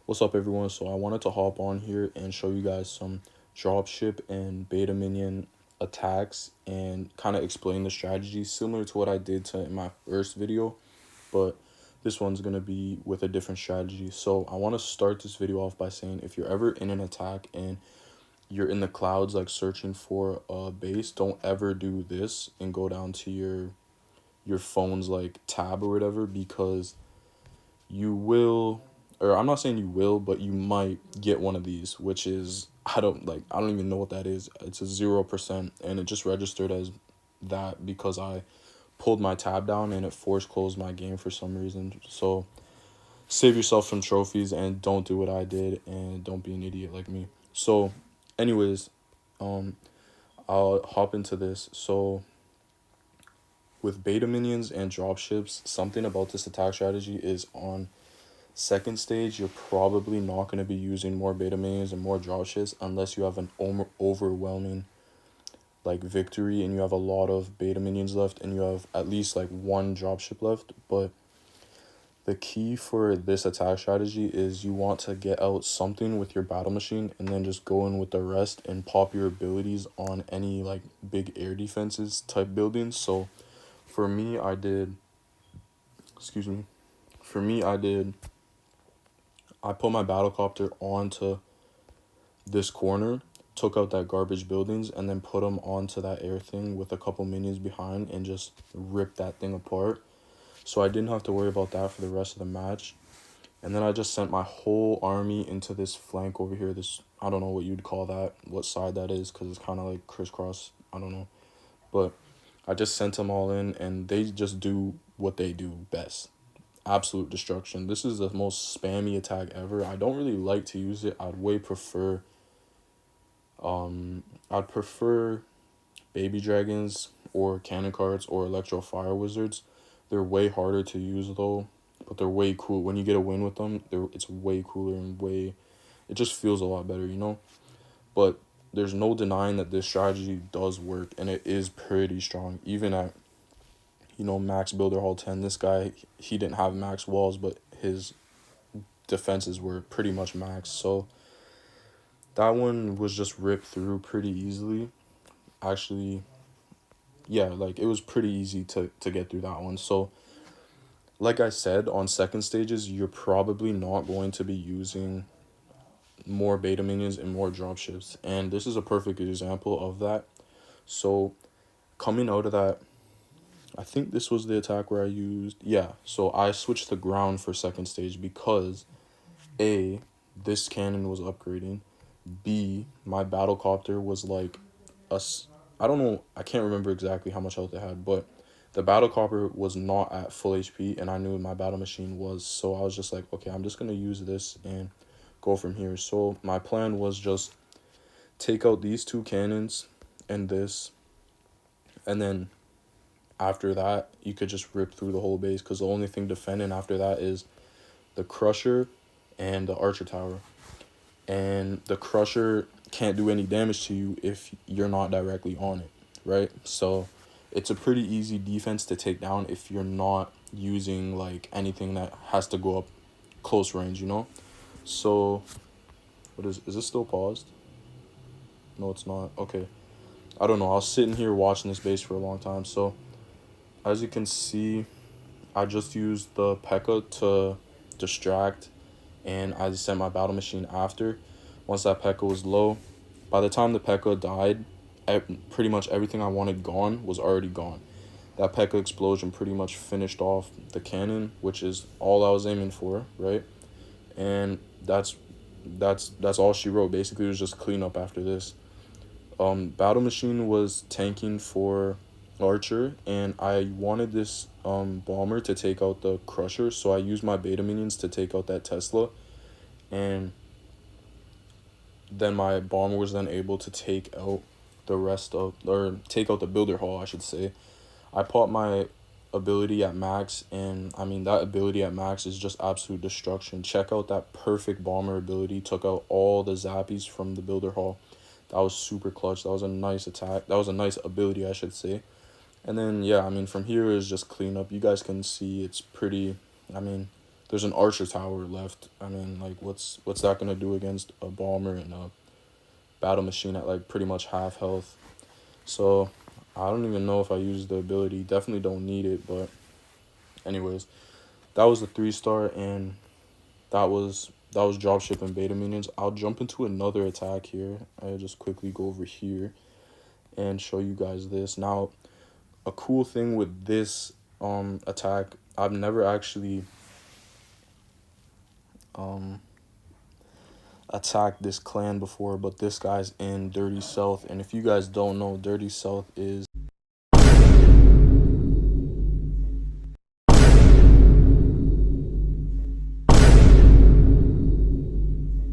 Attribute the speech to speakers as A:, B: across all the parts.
A: What's up, everyone? So I wanted to hop on here and show you guys some dropship and beta minion attacks and kind of explain the strategy similar to what I did in my first video, but this one's going to be with a different strategy. So I want to start this video off by saying if you're ever in an attack and you're in the clouds like searching for a base, don't ever do this and go down to your phone's like tab or whatever, because you will, or I'm not saying you will, but you might get one of these, which is, I don't even know what that is. It's a 0%, and it just registered as that because I pulled my tab down and it force closed my game for some reason. So save yourself some trophies and don't do what I did, and don't be an idiot like me. So anyways, um I'll hop into this. So with beta minions and dropships, something about this attack strategy is on second stage, you're probably not going to be using more beta minions and more dropships unless you have an overwhelming like victory and you have a lot of beta minions left and you have at least like one dropship left. But the key for this attack strategy is you want to get out something with your battle machine and then just go in with the rest and pop your abilities on any like big air defenses type buildings. So for me, I did, excuse me, for me, I put my battlecopter onto this corner, took out that garbage buildings, and then put them onto that air thing with a couple minions behind and just ripped that thing apart. So I didn't have to worry about that for the rest of the match. And then I just sent my whole army into this flank over here. This, I don't know what you'd call that, what side that is, because it's kind of like crisscross. I don't know. But I just sent them all in, and they just do what they do best. Absolute destruction. This is the most spammy attack ever. I don't really like to use it. I'd prefer baby dragons or cannon cards or electro fire wizards. They're way harder to use though, but they're way cool. When you get a win with them, it's way cooler and it just feels a lot better, you know? But there's no denying that this strategy does work, and it is pretty strong. Even at, max builder hall 10, this guy, he didn't have max walls, but his defenses were pretty much max. So that one was just ripped through pretty easily. Actually, yeah, like it was pretty easy to get through that one. So like I said, on second stages, you're probably not going to be using more beta minions and more dropships. And this is a perfect example of that. So coming out of that, I think this was the attack where I used, yeah. So I switched the ground for second stage because A, this cannon was upgrading. B, my battlecopter was like I don't know, I can't remember exactly how much health it had, but the battlecopter was not at full HP, and I knew my battle machine was. So I was just like, okay, I'm just gonna use this and go from here. So my plan was just take out these two cannons and this, and then after that you could just rip through the whole base, because the only thing defending after that is the crusher and the archer tower. And the crusher can't do any damage to you if you're not directly on it, right? So it's a pretty easy defense to take down if you're not using like anything that has to go up close range, you know? So what is this still paused? No, it's not. Okay, I don't know, I was sitting here watching this base for a long time. So as you can see, I just used the P.E.K.K.A to distract, and I sent my battle machine after. Once that P.E.K.K.A was low, by the time the P.E.K.K.A died, pretty much everything I wanted gone was already gone. That P.E.K.K.A explosion pretty much finished off the cannon, which is all I was aiming for, right? And that's all she wrote. Basically, it was just cleanup after this. Battle machine was tanking for archer, and I wanted this bomber to take out the crusher, so I used my beta minions to take out that Tesla, and then my bomber was then able to take out take out the builder hall, I should say. I popped my ability at max, and I mean that ability at max is just absolute destruction. Check out that perfect bomber ability, took out all the zappies from the builder hall. That was super clutch. That was a nice attack. That was a nice ability, I should say. And then, yeah, I mean, from here is just cleanup. You guys can see it's pretty, I mean, there's an archer tower left. I mean, like, what's that gonna do against a bomber and a battle machine at like pretty much half health? So I don't even know if I use the ability. Definitely don't need it, but anyways, that was the 3-star, and that was dropship and beta minions. I'll jump into another attack here. I'll just quickly go over here and show you guys this. Now, a cool thing with this attack, I've never actually attacked this clan before, but this guy's in Dirty South, and if you guys don't know, Dirty South is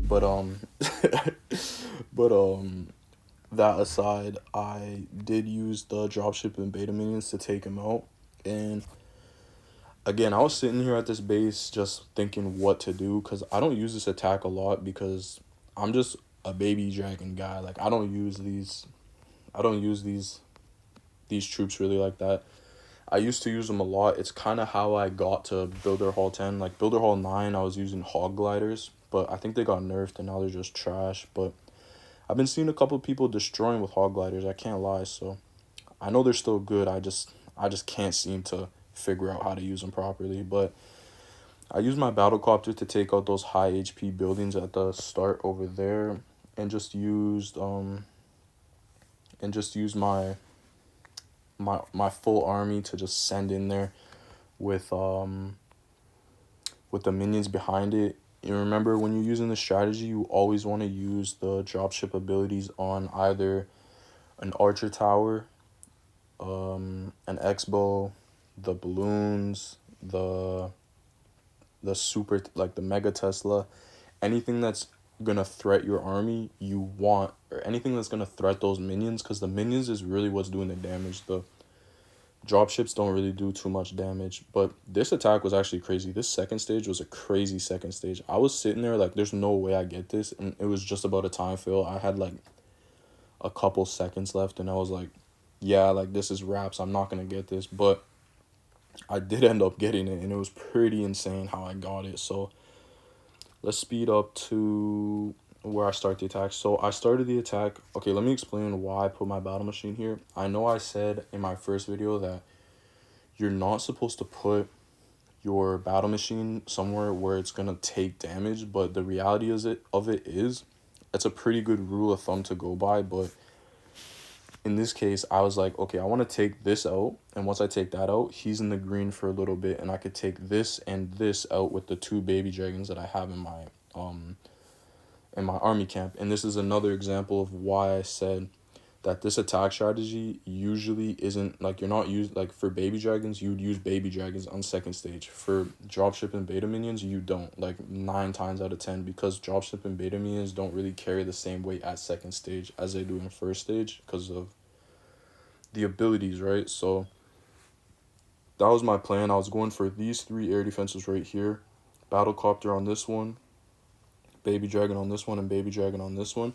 A: but but that aside, I did use the dropship and beta minions to take him out. And again, I was sitting here at this base just thinking what to do, because I don't use this attack a lot because I'm just a baby dragon guy. Like, I don't use these troops really like that. I used to use them a lot. It's kind of how I got to Builder Hall 10. Like, Builder Hall 9, I was using Hog Gliders, but I think they got nerfed and now they're just trash. But I've been seeing a couple of people destroying with Hog Gliders, I can't lie. So I know they're still good. I just can't seem to figure out how to use them properly. But I used my Battlecopter to take out those high HP buildings at the start over there, and just used my full army to just send in there with the minions behind it. You remember, when you're using the strategy, you always want to use the dropship abilities on either an archer tower, an X-bow, the balloons, the super, like the mega Tesla, anything that's gonna threat your army, you want, or anything that's gonna threat those minions, because the minions is really what's doing the damage. The dropships don't really do too much damage. But this attack was actually crazy. This second stage was a crazy second stage. I was sitting there like, there's no way I get this, and it was just about a time fill. I had like a couple seconds left, and I was like, yeah, like, this is wraps. I'm not gonna get this. But I did end up getting it, and it was pretty insane how I got it. So let's speed up to where I start the attack. So I started the attack. Okay, let me explain why I put my battle machine here. I know I said in my first video that you're not supposed to put your battle machine somewhere where it's gonna take damage, but the reality is it's a pretty good rule of thumb to go by. But in this case, I was like, okay, I want to take this out, and once I take that out, he's in the green for a little bit, and I could take this and this out with the 2 baby dragons that I have in my army camp. And this is another example of why I said that this attack strategy usually isn't, like, you're not used, like, for baby dragons, you'd use baby dragons on second stage. For dropship and beta minions, you don't, like, 9 times out of 10, because dropship and beta minions don't really carry the same weight at second stage as they do in first stage because of the abilities, right? So that was my plan. I was going for these 3 air defenses right here, Battlecopter on this one, baby dragon on this one, and baby dragon on this one.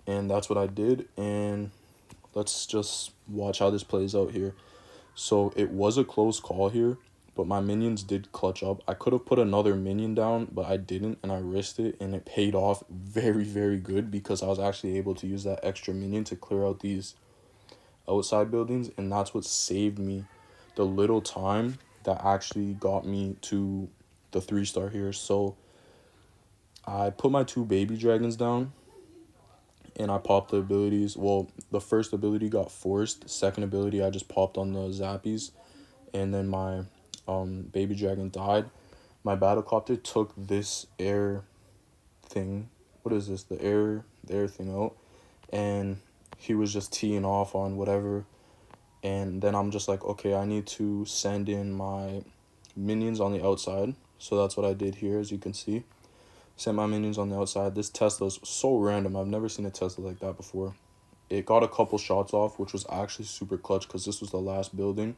A: And that's what I did. And let's just watch how this plays out here. So it was a close call here, but my minions did clutch up. I could have put another minion down, but I didn't, and I risked it, and it paid off very, very good, because I was actually able to use that extra minion to clear out these outside buildings, and that's what saved me the little time that actually got me to the 3-star here. So I put my 2 baby dragons down, and I popped the abilities. Well, the first ability got forced. Second ability, I just popped on the zappies, and then my baby dragon died. My Battlecopter took this air thing. What is this? The air thing out, and he was just teeing off on whatever. And then I'm just like, okay, I need to send in my minions on the outside. So that's what I did here, as you can see. Sent my minions on the outside. This Tesla's so random. I've never seen a Tesla like that before. It got a couple shots off, which was actually super clutch, because this was the last building.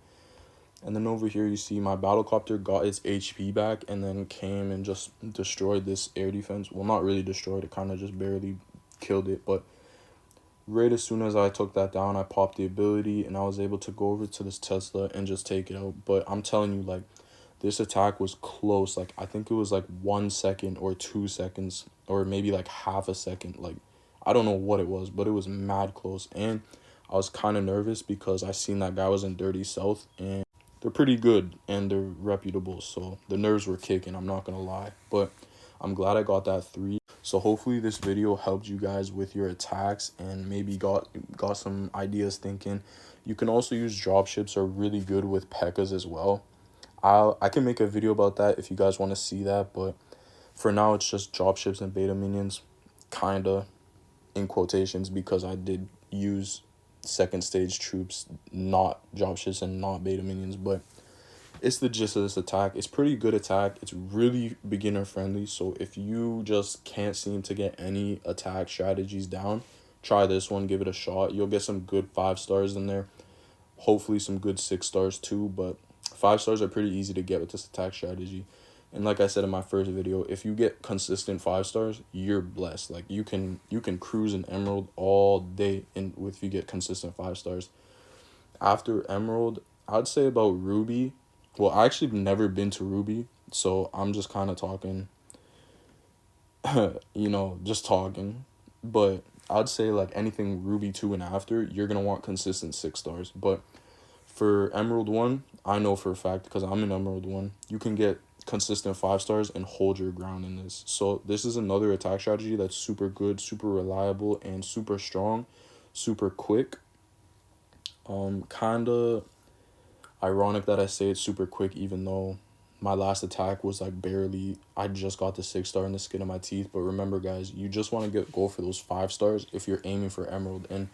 A: And then over here, you see my Battlecopter got its HP back, and then came and just destroyed this air defense. Well, not really destroyed. It kind of just barely killed it. But right as soon as I took that down, I popped the ability, and I was able to go over to this Tesla and just take it out. But I'm telling you, like, This attack was close. Like, I think it was like 1 second or 2 seconds, or maybe like half a second. Like, I don't know what it was, but it was mad close. And I was kind of nervous because I seen that guy was in Dirty South, and they're pretty good and they're reputable. So the nerves were kicking, I'm not gonna lie. But I'm glad I got that 3. So hopefully this video helped you guys with your attacks and maybe got some ideas thinking. You can also use dropships, are really good with P.E.K.K.A.s as well. I can make a video about that if you guys want to see that, but for now it's just dropships and beta minions, kinda in quotations, because I did use second stage troops, not dropships and not beta minions. But it's the gist of this attack. It's pretty good attack. It's really beginner friendly. So if you just can't seem to get any attack strategies down, try this one, give it a shot. You'll get some good 5 stars in there. Hopefully some good 6 stars too, but 5 stars are pretty easy to get with this attack strategy. And like I said in my first video, if you get consistent 5 stars, you're blessed. Like, you can cruise in Emerald all day and if you get consistent 5 stars. After Emerald, I'd say about Ruby. Well, I actually never been to Ruby, so I'm just kind of talking, just talking. But I'd say like anything Ruby 2 and after, you're gonna want consistent 6 stars. But for Emerald 1, I know for a fact, because I'm in Emerald 1, you can get consistent 5 stars and hold your ground in this. So this is another attack strategy that's super good, super reliable, and super strong, super quick. Kinda ironic that I say it's super quick, even though my last attack was like barely, I just got the 6 star in the skin of my teeth. But remember guys, you just want to go for those 5 stars if you're aiming for Emerald. And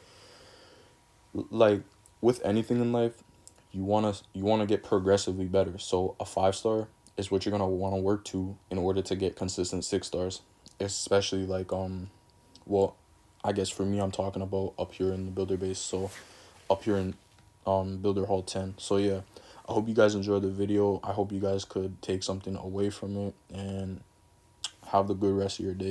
A: like with anything in life, you want to get progressively better. So a 5 star is what you're going to want to work to in order to get consistent 6 stars, especially like well, I guess for me, I'm talking about up here in the builder base. So up here in builder hall 10. So yeah, I hope you guys enjoyed the video. I hope you guys could take something away from it, and have the good rest of your day.